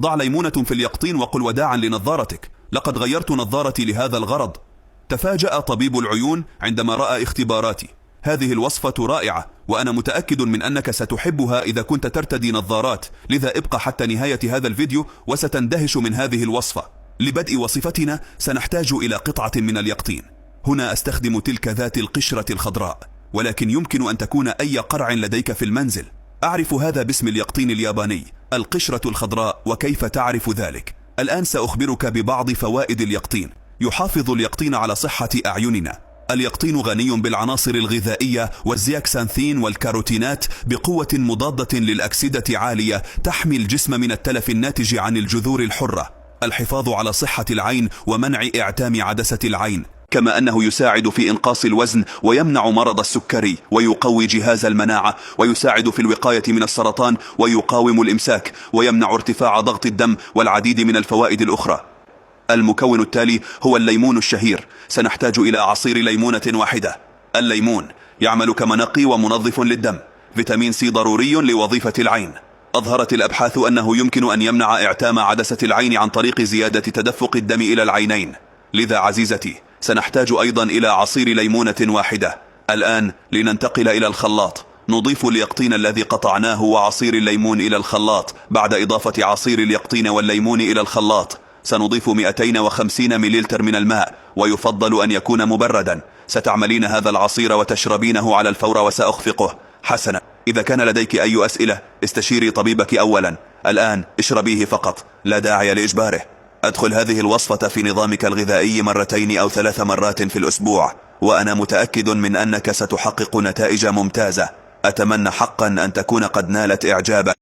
ضع ليمونة في اليقطين وقل وداعا لنظارتك، لقد غيرت نظارتي لهذا الغرض. تفاجأ طبيب العيون عندما رأى اختباراتي. هذه الوصفة رائعة، وأنا متأكد من أنك ستحبها إذا كنت ترتدي نظارات، لذا ابقى حتى نهاية هذا الفيديو وستندهش من هذه الوصفة. لبدء وصفتنا سنحتاج إلى قطعة من اليقطين. هنا أستخدم تلك ذات القشرة الخضراء، ولكن يمكن أن تكون أي قرع لديك في المنزل. أعرف هذا باسم اليقطين الياباني، القشرة الخضراء. وكيف تعرف ذلك؟ الآن سأخبرك ببعض فوائد اليقطين. يحافظ اليقطين على صحة أعيننا. اليقطين غني بالعناصر الغذائية والزياكسانثين والكاروتينات بقوة مضادة للأكسدة عالية، تحمي الجسم من التلف الناتج عن الجذور الحرة. الحفاظ على صحة العين ومنع إعتام عدسة العين، كما أنه يساعد في إنقاص الوزن ويمنع مرض السكري ويقوي جهاز المناعة ويساعد في الوقاية من السرطان ويقاوم الإمساك ويمنع ارتفاع ضغط الدم والعديد من الفوائد الأخرى. المكون التالي هو الليمون الشهير. سنحتاج إلى عصير ليمونة واحدة. الليمون يعمل كمنقي ومنظف للدم. فيتامين سي ضروري لوظيفة العين. أظهرت الأبحاث أنه يمكن أن يمنع إعتام عدسة العين عن طريق زيادة تدفق الدم إلى العينين. لذا عزيزتي سنحتاج أيضا إلى عصير ليمونة واحدة. الآن لننتقل إلى الخلاط. نضيف اليقطين الذي قطعناه وعصير الليمون إلى الخلاط. بعد إضافة عصير اليقطين والليمون إلى الخلاط سنضيف 250 مليلتر من الماء، ويفضل أن يكون مبردا. ستعملين هذا العصير وتشربينه على الفور وسأخفقه. حسنا، إذا كان لديك أي أسئلة استشيري طبيبك أولا. الآن اشربيه فقط، لا داعي لإجباره. أدخل هذه الوصفة في نظامك الغذائي 2 أو 3 مرات في الأسبوع، وأنا متأكد من أنك ستحقق نتائج ممتازة. أتمنى حقا أن تكون قد نالت إعجابك.